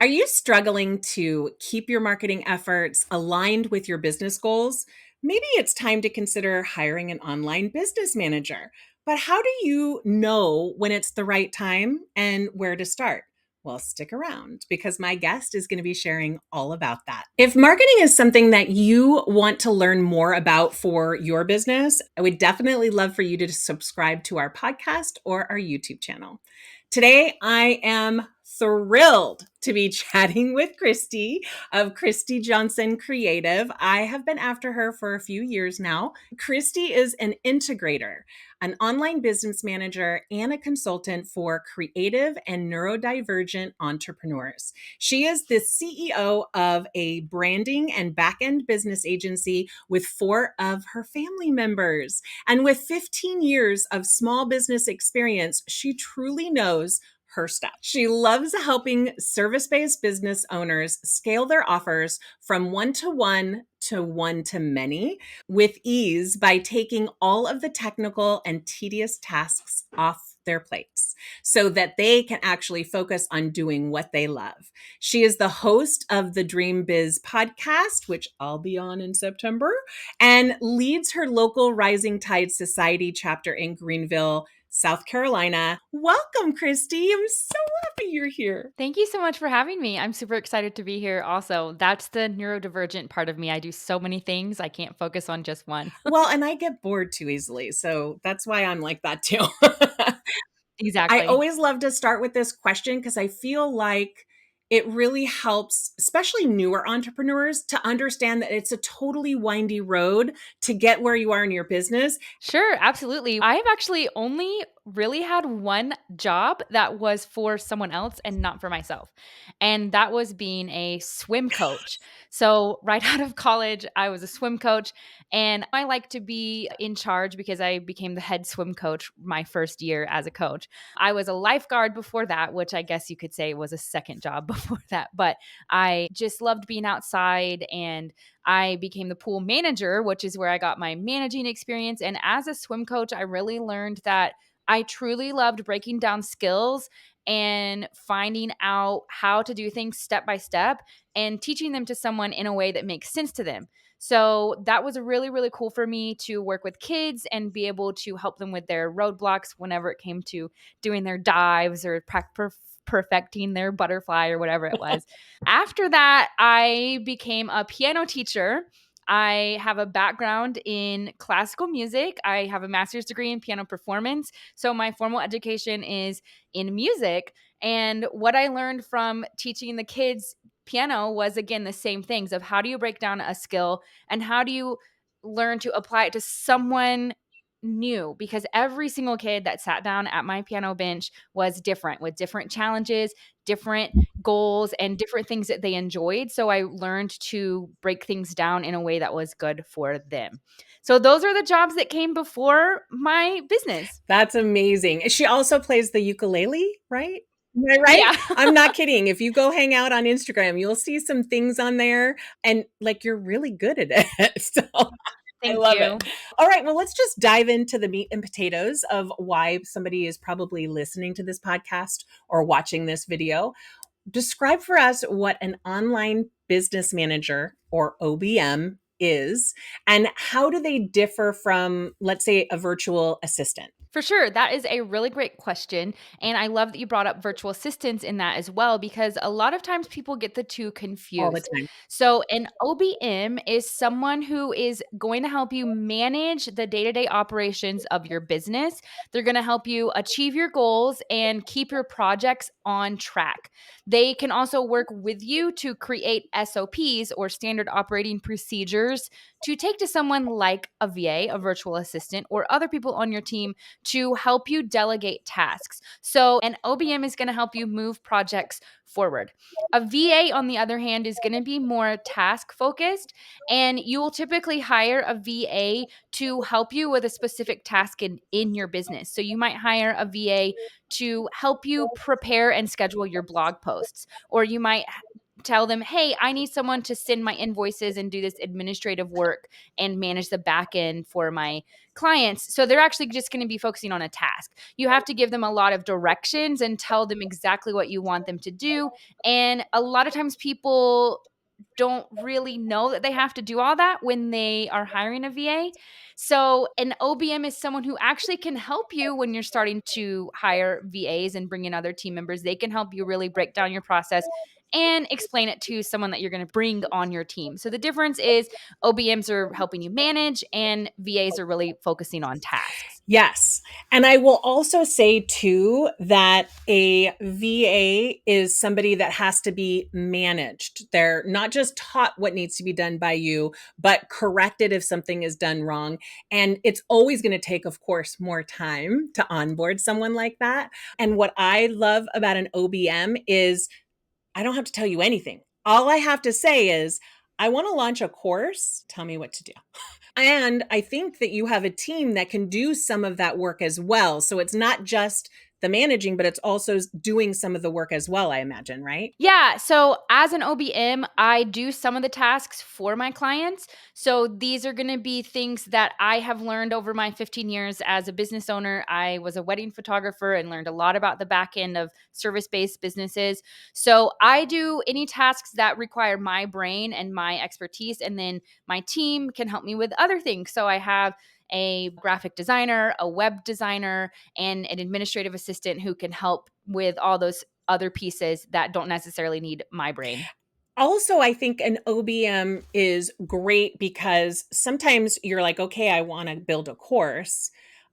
Are you struggling to keep your marketing efforts aligned with your business goals? Maybe it's time to consider hiring an online business manager. But how do you know when it's the right time and where to start? Well, stick around because my guest is going to be sharing all about that. If marketing is something that you want to learn more about for your business, I would definitely love for you to subscribe to our podcast or our YouTube channel. Today, I am thrilled to be chatting with Christy of Christi Johnson Creative. I have been after her for a few years now. Christy is an integrator, an online business manager, and a consultant for creative and neurodivergent entrepreneurs. She is the CEO of a branding and back-end business agency with 4 of her family members. And with 15 years of small business experience, she truly knows her stuff. She loves helping service-based business owners scale their offers from one-to-one to one-to-many with ease by taking all of the technical and tedious tasks off their plates so that they can actually focus on doing what they love. She is the host of the Dream Biz podcast, which I'll be on in September, and leads her local Rising Tide Society chapter in Greenville, South Carolina. Welcome, Christy. I'm so happy you're here. Thank you so much for having me. I'm super excited to be here also. That's the neurodivergent part of me. I do so many things. I can't focus on just one. Well, and I get bored too easily. So that's why I'm like that too. I Exactly. always love to start with this question because I feel like it really helps, especially newer entrepreneurs, to understand that it's a totally windy road to get where you are in your business. Sure, absolutely. I've actually only really had one job that was for someone else and not for myself. And that was being a swim coach. So, right out of college, I was a swim coach and I like to be in charge because I became the head swim coach my first year as a coach. I was a lifeguard before that, which I guess you could say was a second job before that, but I just loved being outside and I became the pool manager, which is where I got my managing experience. And as a swim coach, I really learned that I truly loved breaking down skills and finding out how to do things step by step and teaching them to someone in a way that makes sense to them. So that was really, really cool for me to work with kids and be able to help them with their roadblocks whenever it came to doing their dives or perfecting their butterfly or whatever it was. After that, I became a piano teacher. I have a background in classical music. I have a master's degree in piano performance. So my formal education is in music. And what I learned from teaching the kids piano was, again, the same things of how do you break down a skill and how do you learn to apply it to someone new, because every single kid that sat down at my piano bench was different with different challenges, different goals, and different things that they enjoyed. So I learned to break things down in a way that was good for them. So those are the jobs that came before my business. That's amazing. She also plays the ukulele, right? Am I right? Yeah. I'm not kidding. If you go hang out on Instagram, you'll see some things on there and like you're really good at it. So I Thank love it. you. All right, well, let's just dive into the meat and potatoes of why somebody is probably listening to this podcast or watching this video. Describe for us what an online business manager or OBM is and how do they differ from, let's say, a virtual assistant? For sure. That is a really great question. And I love that you brought up virtual assistants in that as well, because a lot of times people get the two All the confused. time. So, an OBM is someone who is going to help you manage the day to day operations of your business. They're going to help you achieve your goals and keep your projects on track. They can also work with you to create SOPs or standard operating procedures to take to someone like a VA, a virtual assistant, or other people on your team to help you delegate tasks. So, an OBM is going to help you move projects forward. A VA, on the other hand, is going to be more task focused, and you will typically hire a VA to help you with a specific task in your business. So, you might hire a VA to help you prepare and schedule your blog posts, or you might tell them, hey, I need someone to send my invoices and do this administrative work and manage the back end for my clients. So they're actually just going to be focusing on a task. You have to give them a lot of directions and tell them exactly what you want them to do. And a lot of times people don't really know that they have to do all that when they are hiring a VA. So, an OBM is someone who actually can help you when you're starting to hire VAs and bring in other team members. They can help you really break down your process and explain it to someone that you're going to bring on your team. So, the difference is OBMs are helping you manage and VAs are really focusing on tasks. Yes. And I will also say too that a VA is somebody that has to be managed. They're not just taught what needs to be done by you, but corrected if something is done wrong. And it's always going to take, of course, more time to onboard someone like that. And what I love about an OBM is I don't have to tell you anything. All I have to say is, I want to launch a course. Tell me what to do. And I think that you have a team that can do some of that work as well. So it's not just the managing, but it's also doing some of the work as well, I imagine, right? Yeah. So as an OBM, I do some of the tasks for my clients. So these are going to be things that I have learned over my 15 years as a business owner. I was a wedding photographer and learned a lot about the back end of service based businesses. So I do any tasks that require my brain and my expertise. And then my team can help me with other things. So I have a graphic designer, a web designer, and an administrative assistant who can help with all those other pieces that don't necessarily need my brain. Also, I think an OBM is great because sometimes you're like, okay, I want to build a course,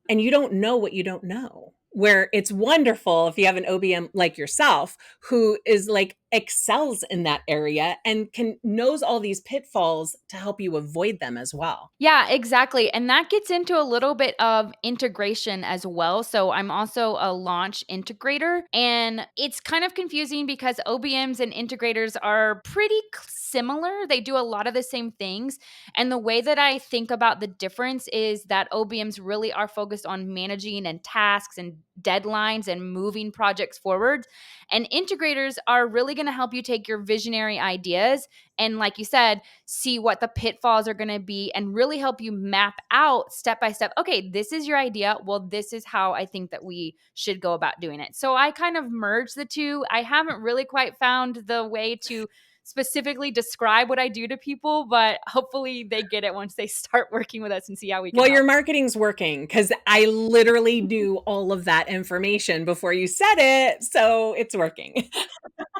and you don't know what you don't know. Where it's wonderful if you have an OBM like yourself who is like excels in that area and can knows all these pitfalls to help you avoid them as well. Yeah, exactly. And that gets into a little bit of integration as well. So I'm also a launch integrator, and it's kind of confusing because OBMs and integrators are pretty similar. They do a lot of the same things. And the way that I think about the difference is that OBMs really are focused on managing and tasks and deadlines and moving projects forward. And integrators are really going to help you take your visionary ideas and, like you said, see what the pitfalls are going to be and really help you map out step by step. Okay, this is your idea. Well, this is how I think that we should go about doing it. So I kind of merge the two. I haven't really quite found the way to specifically describe what I do to people, but hopefully they get it once they start working with us and see how we can Well, help. your marketing's working because I literally do all of that information before you said it. So it's working.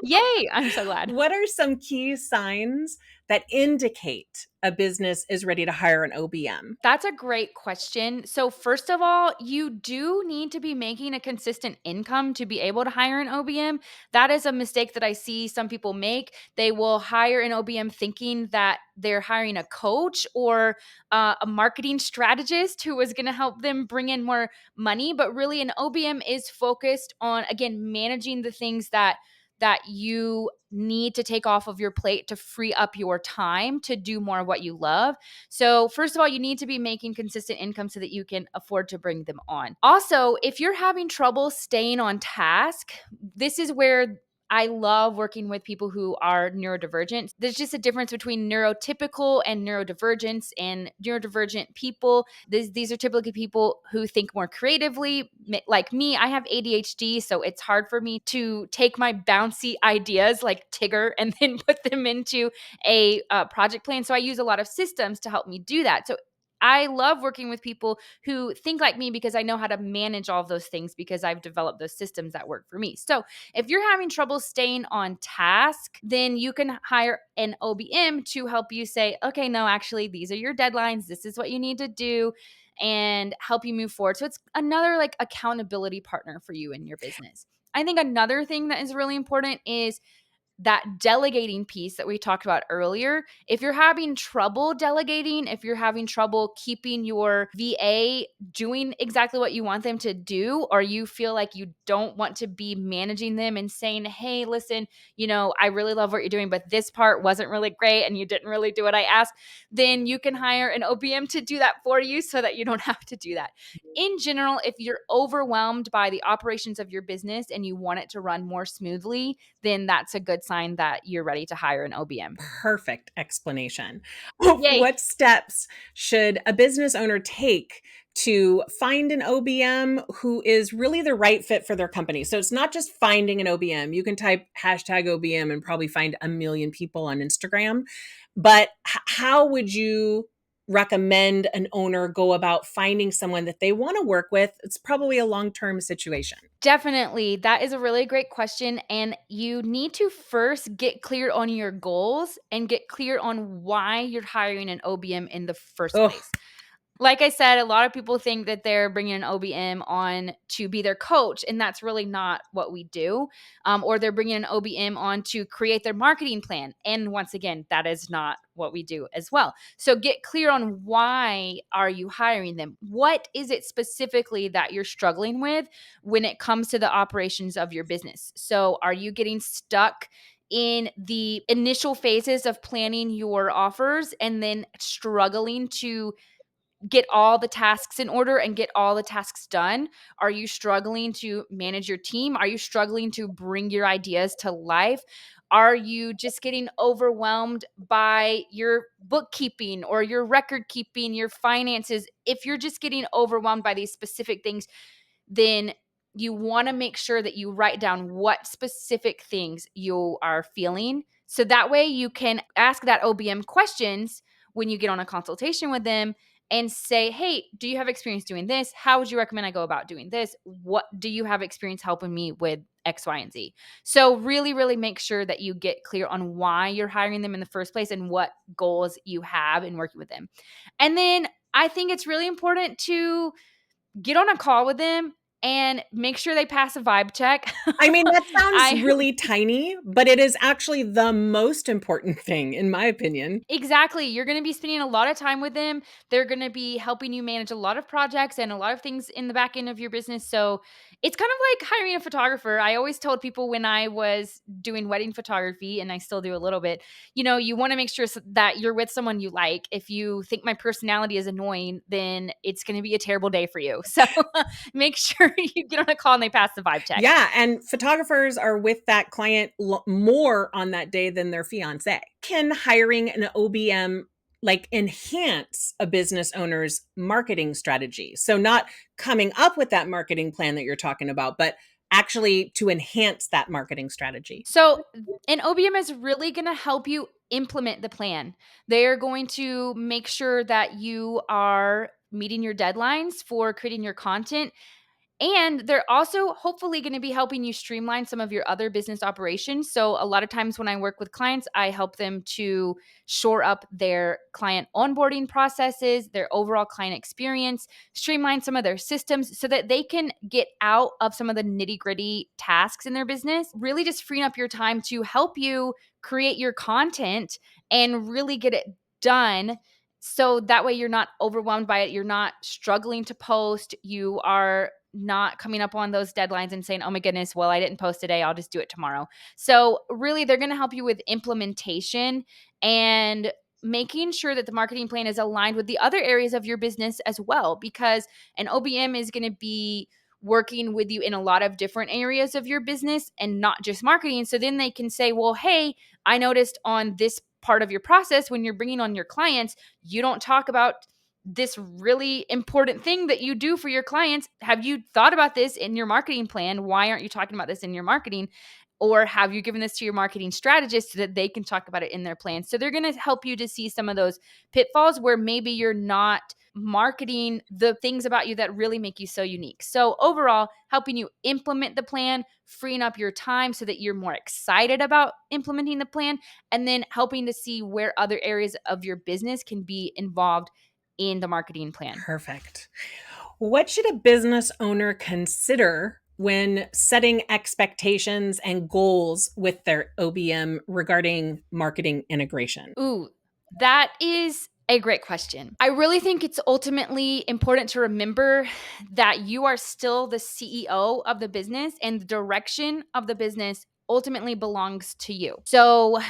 Yay, I'm so glad. What are some key signs that indicate a business is ready to hire an OBM? That's a great question. So, first of all, you do need to be making a consistent income to be able to hire an OBM. That is a mistake that I see some people make. They will hire an OBM thinking that they're hiring a coach or a marketing strategist who is going to help them bring in more money. But really, an OBM is focused on, again, managing the things that you need to take off of your plate to free up your time to do more of what you love. So, first of all, you need to be making consistent income so that you can afford to bring them on. Also, if you're having trouble staying on task, this is where I love working with people who are neurodivergent. There's just a difference between neurotypical and neurodivergence. And neurodivergent people, these are typically people who think more creatively. Like me, I have ADHD, so it's hard for me to take my bouncy ideas like Tigger and then put them into a project plan. So I use a lot of systems to help me do that. So I love working with people who think like me because I know how to manage all of those things because I've developed those systems that work for me. So if you're having trouble staying on task, then you can hire an OBM to help you say, okay, no, actually, these are your deadlines. This is what you need to do and help you move forward. So it's another like accountability partner for you in your business. I think another thing that is really important is that delegating piece that we talked about earlier. If you're having trouble delegating, if you're having trouble keeping your VA doing exactly what you want them to do, or you feel like you don't want to be managing them and saying, hey, listen, I really love what you're doing, but this part wasn't really great and you didn't really do what I asked, then you can hire an OBM to do that for you so that you don't have to do that. In general, if you're overwhelmed by the operations of your business and you want it to run more smoothly, then that's a good sign that you're ready to hire an OBM. Perfect explanation. Yay. What steps should a business owner take to find an OBM who is really the right fit for their company? So it's not just finding an OBM. You can type hashtag OBM and probably find a million people on Instagram. But how would you recommend an owner go about finding someone that they want to work with? It's probably a long-term situation. Definitely. That is a really great question. And you need to first get clear on your goals and get clear on why you're hiring an OBM in the first Oh, place. Like I said, a lot of people think that they're bringing an OBM on to be their coach, and that's really not what we do. Or they're bringing an OBM on to create their marketing plan. And once again, that is not what we do as well. So get clear on why are you hiring them? What is it specifically that you're struggling with when it comes to the operations of your business? So are you getting stuck in the initial phases of planning your offers and then struggling to get all the tasks in order and get all the tasks done? Are you struggling to manage your team? Are you struggling to bring your ideas to life? Are you just getting overwhelmed by your bookkeeping or your record keeping, your finances? If you're just getting overwhelmed by these specific things, then you want to make sure that you write down what specific things you are feeling. So that way you can ask that OBM questions when you get on a consultation with them and say, hey, do you have experience doing this? How would you recommend I go about doing this? What do you have experience helping me with X, Y, and Z? So really, really make sure that you get clear on why you're hiring them in the first place and what goals you have in working with them. And then I think it's really important to get on a call with them and make sure they pass a vibe check. I mean, that sounds I really tiny, but it is actually the most important thing, in my opinion. Exactly. You're going to be spending a lot of time with them. They're going to be helping you manage a lot of projects and a lot of things in the back end of your business. So it's kind of like hiring a photographer. I always told people when I was doing wedding photography, and I still do a little bit, you want to make sure that you're with someone you like. If you think my personality is annoying, then it's going to be a terrible day for you. So make sure you get on a call and they pass the vibe check. Yeah, and photographers are with that client more on that day than their fiance. Can hiring an OBM like enhance a business owner's marketing strategy? So not coming up with that marketing plan that you're talking about, but actually to enhance that marketing strategy. So, an OBM is really going to help you implement the plan. They are going to make sure that you are meeting your deadlines for creating your content, and they're also hopefully going to be helping you streamline some of your other business operations. So, a lot of times when I work with clients, I help them to shore up their client onboarding processes, their overall client experience, streamline some of their systems so that they can get out of some of the nitty gritty tasks in their business, really just freeing up your time to help you create your content and really get it done. So that way you're not overwhelmed by it. You're not struggling to post. You are not coming up on those deadlines and saying, oh my goodness, well, I didn't post today. I'll just do it tomorrow. So, really, they're going to help you with implementation and making sure that the marketing plan is aligned with the other areas of your business as well, because an OBM is going to be working with you in a lot of different areas of your business and not just marketing. So then they can say, well, hey, I noticed on this part of your process when you're bringing on your clients, you don't talk about this really important thing that you do for your clients. Have you thought about this in your marketing plan? Why aren't you talking about this in your marketing? Or have you given this to your marketing strategist so that they can talk about it in their plan? So they're going to help you to see some of those pitfalls where maybe you're not marketing the things about you that really make you so unique. So overall, helping you implement the plan, freeing up your time so that you're more excited about implementing the plan, and then helping to see where other areas of your business can be involved in the marketing plan. Perfect. What should a business owner consider when setting expectations and goals with their OBM regarding marketing integration? Ooh, that is a great question. I really think it's ultimately important to remember that you are still the CEO of the business and the direction of the business ultimately belongs to you. So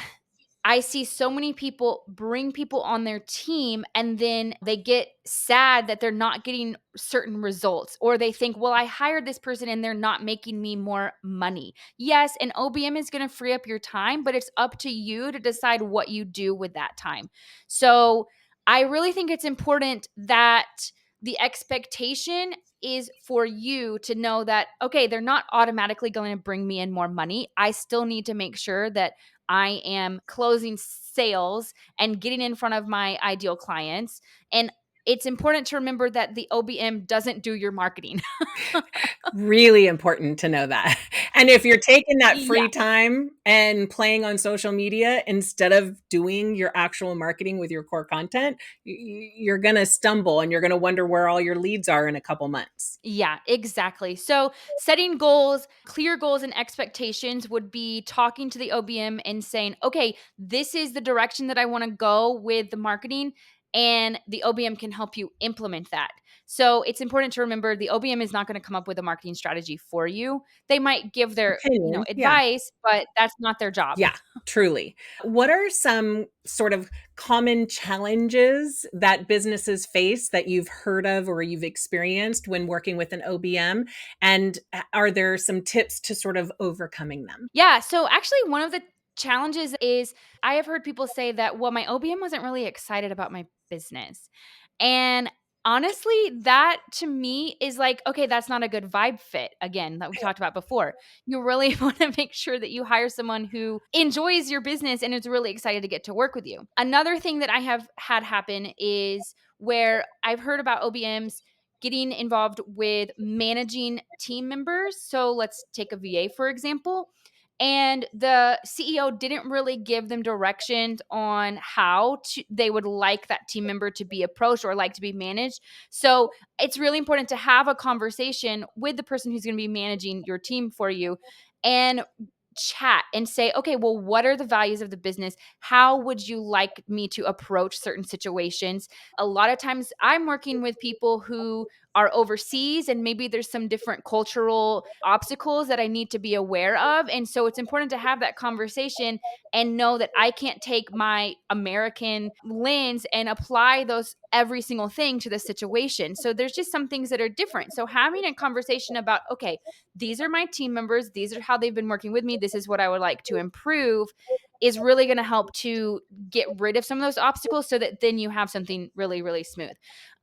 I see so many people bring people on their team and then they get sad that they're not getting certain results, or they think, well, I hired this person and they're not making me more money. Yes, an OBM is going to free up your time, but it's up to you to decide what you do with that time. So I really think it's important that the expectation is for you to know that, okay, they're not automatically going to bring me in more money. I still need to make sure that I am closing sales and getting in front of my ideal clients. And it's important to remember that the OBM doesn't do your marketing. Really important to know that. And if you're taking that Yeah. free time and playing on social media instead of doing your actual marketing with your core content, you're going to stumble and you're going to wonder where all your leads are in a couple months. Yeah, exactly. So, setting goals, clear goals and expectations would be talking to the OBM and saying, okay, this is the direction that I want to go with the marketing. And the OBM can help you implement that. So, it's important to remember the OBM is not going to come up with a marketing strategy for you. They might give their, Opinion. Yeah. advice, but that's not their job. Yeah, truly. What are some sort of common challenges that businesses face that you've heard of or you've experienced when working with an OBM? And are there some tips to sort of overcoming them? Yeah. So actually, one of the challenges is I have heard people say that, well, my OBM wasn't really excited about my business. And honestly, that to me is like, okay, that's not a good vibe fit. Again, that we talked about before. You really want to make sure that you hire someone who enjoys your business and is really excited to get to work with you. Another thing that I have had happen is where I've heard about OBMs getting involved with managing team members. So let's take a VA, for example, and the CEO didn't really give them directions on they would like that team member to be approached or like to be managed. So it's really important to have a conversation with the person who's going to be managing your team for you and chat and say, okay, well, what are the values of the business? How would you like me to approach certain situations? A lot of times I'm working with people who are overseas and maybe there's some different cultural obstacles that I need to be aware of. And so it's important to have that conversation and know that I can't take my American lens and apply those every single thing to the situation. So there's just some things that are different. So having a conversation about, okay, these are my team members, these are how they've been working with me, this is what I would like to improve, is really going to help to get rid of some of those obstacles so that then you have something really, really smooth.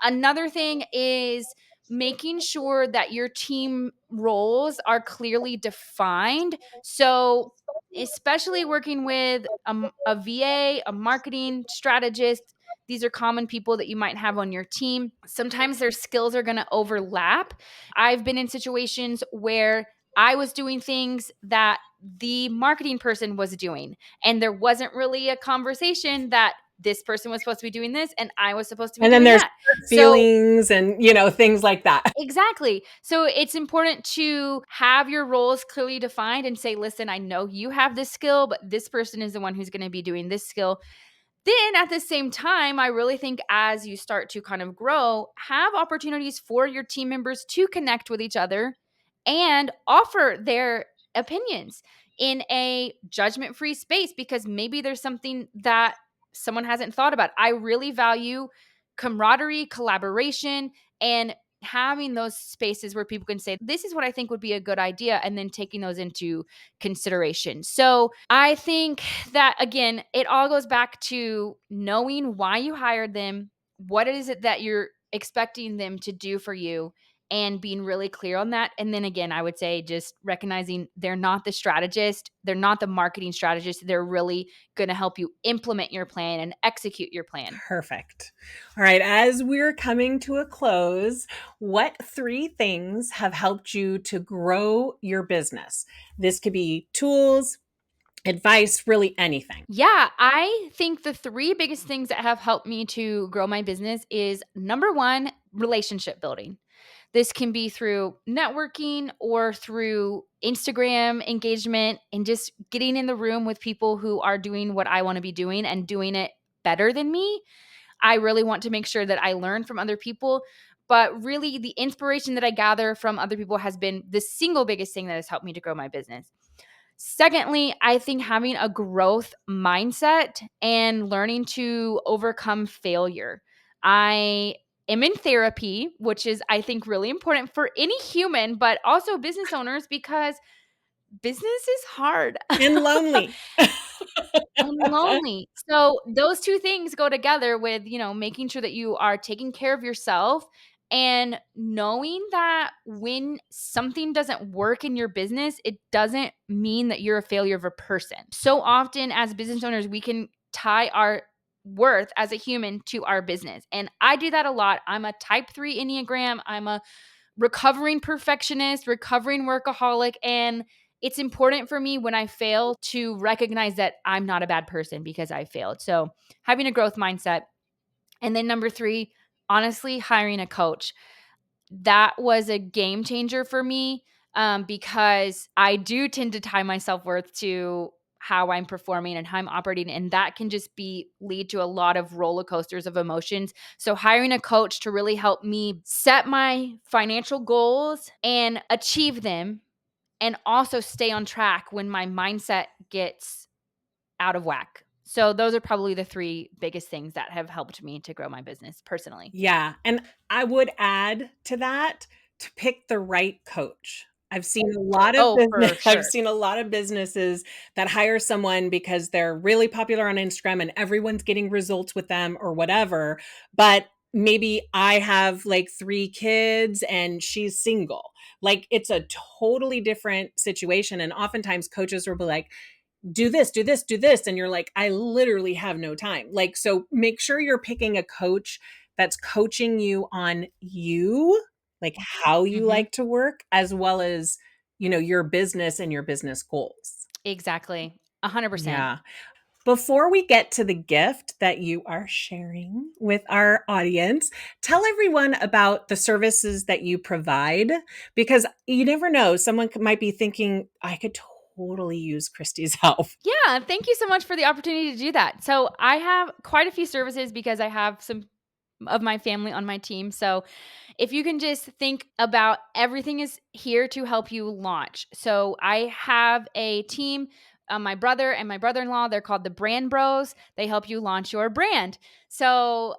Another thing is making sure that your team roles are clearly defined. So, especially working with a VA, a marketing strategist, these are common people that you might have on your team. Sometimes their skills are going to overlap. I've been in situations where I was doing things that the marketing person was doing, and there wasn't really a conversation that this person was supposed to be doing this and I was supposed to be And then doing there's that. So, feelings and, things like that. exactly. So it's important to have your roles clearly defined and say, listen, I know you have this skill, but this person is the one who's going to be doing this skill. Then at the same time, I really think as you start to kind of grow, have opportunities for your team members to connect with each other and offer their opinions in a judgment free space, because maybe there's something that someone hasn't thought about. I really value camaraderie, collaboration, and having those spaces where people can say, this is what I think would be a good idea, and then taking those into consideration. So I think that, again, it all goes back to knowing why you hired them, what is it that you're expecting them to do for you, and being really clear on that. And then again, I would say just recognizing they're not the strategist, they're not the marketing strategist. They're really going to help you implement your plan and execute your plan. Perfect. All right. As we're coming to a close, what three things have helped you to grow your business? This could be tools, advice, really anything. Yeah, I think the three biggest things that have helped me to grow my business is number one, relationship building. This can be through networking or through Instagram engagement and just getting in the room with people who are doing what I want to be doing and doing it better than me. I really want to make sure that I learn from other people. But really, the inspiration that I gather from other people has been the single biggest thing that has helped me to grow my business. Secondly, I think having a growth mindset and learning to overcome failure. I am in therapy, which is, I think, really important for any human, but also business owners because business is hard. And lonely. And lonely. So those two things go together with, making sure that you are taking care of yourself and knowing that when something doesn't work in your business, it doesn't mean that you're a failure of a person. So often as business owners, we can tie our worth as a human to our business. And I do that a lot. I'm a type 3 Enneagram. I'm a recovering perfectionist, recovering workaholic. And it's important for me when I fail to recognize that I'm not a bad person because I failed. So having a growth mindset. And then number three, honestly, hiring a coach. That was a game changer for me because I do tend to tie my self-worth to how I'm performing and how I'm operating. And that can just lead to a lot of roller coasters of emotions. So hiring a coach to really help me set my financial goals and achieve them and also stay on track when my mindset gets out of whack. So those are probably the three biggest things that have helped me to grow my business personally. Yeah, and I would add to that to pick the right coach. Oh, for I've sure. seen a lot of businesses that hire someone because they're really popular on Instagram and everyone's getting results with them or whatever, but maybe I have like 3 kids and she's single. Like, it's a totally different situation, and oftentimes coaches will be like, do this, do this, do this. And you're like, I literally have no time. Like, so make sure you're picking a coach that's coaching you on you, like how you Mhm. like to work, as well as, your business and your business goals. Exactly. 100%. Yeah. Before we get to the gift that you are sharing with our audience, tell everyone about the services that you provide, because you never know. Someone might be thinking, I could totally use Christy's help. Yeah, thank you so much for the opportunity to do that. So, I have quite a few services because I have some of my family on my team. So, if you can just think about everything is here to help you launch. So, I have a team, my brother and my brother in law, they're called the Brand Bros. They help you launch your brand. So,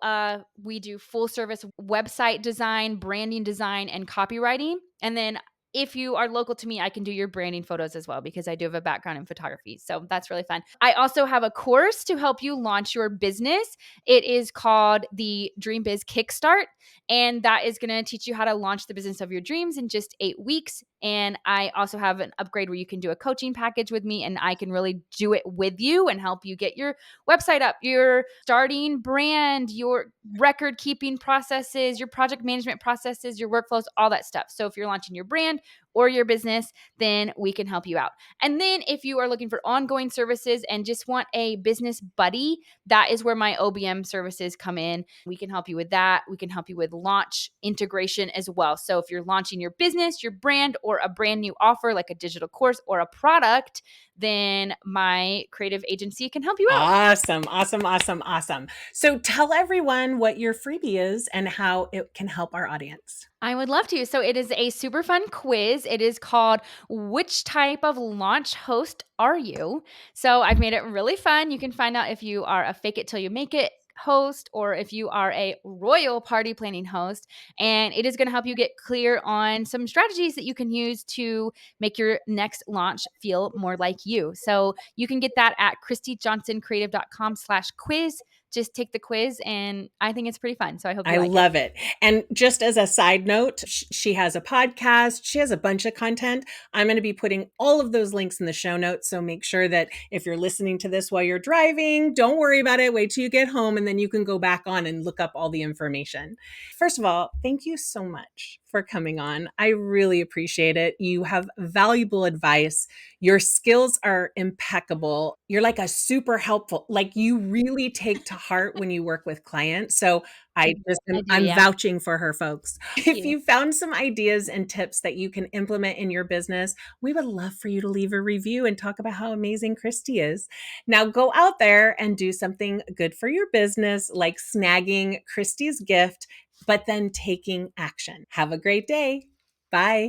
we do full service website design, branding design, and copywriting. And then if you are local to me, I can do your branding photos as well because I do have a background in photography. So that's really fun. I also have a course to help you launch your business. It is called the Dream Biz Kickstart. And that is going to teach you how to launch the business of your dreams in just 8 weeks. And I also have an upgrade where you can do a coaching package with me and I can really do it with you and help you get your website up, your starting brand, your record keeping processes, your project management processes, your workflows, all that stuff. So if you're launching your brand or your business, then we can help you out. And then if you are looking for ongoing services and just want a business buddy, that is where my OBM services come in. We can help you with that. We can help you with launch integration as well. So if you're launching your business, your brand, or a brand new offer like a digital course or a product, then my creative agency can help you out. Awesome, awesome, awesome, awesome. So tell everyone what your freebie is and how it can help our audience. I would love to. So it is a super fun quiz. It is called Which Type of Launch Host Are You? So I've made it really fun. You can find out if you are a fake it till you make it host or if you are a royal party planning host. And it is going to help you get clear on some strategies that you can use to make your next launch feel more like you. So you can get that at christyjohnsoncreative.com/quiz. Just take the quiz and I think it's pretty fun. So I hope you I like it. love it. And just as a side note, she has a podcast. She has a bunch of content. I'm going to be putting all of those links in the show notes. So make sure that if you're listening to this while you're driving, don't worry about it. Wait till you get home and then you can go back on and look up all the information. First of all, thank you so much for coming on. I really appreciate it. You have valuable advice. Your skills are impeccable. You're like a super helpful, like you really take to heart when you work with clients. So I do, I'm yeah. vouching for her, folks. Thank If you. you found some ideas and tips that you can implement in your business, we would love for you to leave a review and talk about how amazing Christy is. Now go out there and do something good for your business, like snagging Christy's gift, but then taking action. Have a great day. Bye.